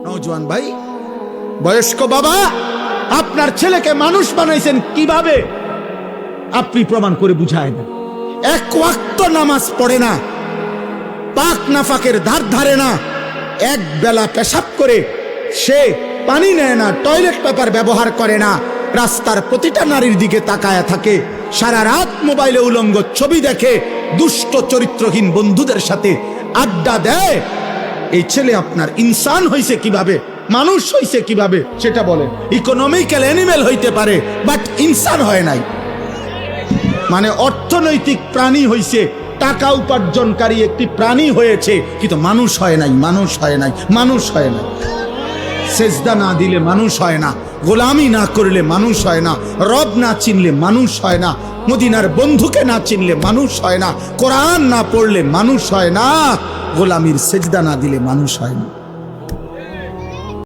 নওজোয়ান ভাই, বয়স্ক বাবা, আপনার ছেলেকে মানুষ বানাইছেন কিভাবে আপনি প্রমাণ করে বুঝায় না। এক ওয়াক্ত নামাজ পড়ে না, পাক নাফাকের ধার ধারে না, এক বেলা পেশাব করে সে পানি নেয় না, টয়লেট পেপার ব্যবহার করে না, রাস্তার প্রতিটা নারীর দিকে তাকায়া থাকে, সারা রাত মোবাইলে উলঙ্গ ছবি দেখে, দুষ্ট চরিত্রহীন বন্ধুদের সাথে আড্ডা দেয়। এই ছেলে আপনার ইনসান হইছে কিভাবে, মানুষ হইছে কিভাবে সেটা বলেন। ইকোনমিক্যাল অ্যানিমেল হইতে পারে, বাট ইনসান হয় নাই। মানে অর্থনৈতিক প্রাণী হইছে, টাকা উপার্জনকারী একটি প্রাণী হয়েছে, কিন্তু মানুষ হয় নাই, মানুষ হয় নাই, মানুষ হয় না। সেজদা না দিলে মানুষ হয় না, গোলামি না করলে মানুষ হয় না, রব না চিনলে মানুষ হয় না, মদিনার বন্ধুকে না চিনলে মানুষ হয় না, কোরআন না পড়লে মানুষ হয় না, গোলামির সেজদা না দিলে মানুষ হয় না।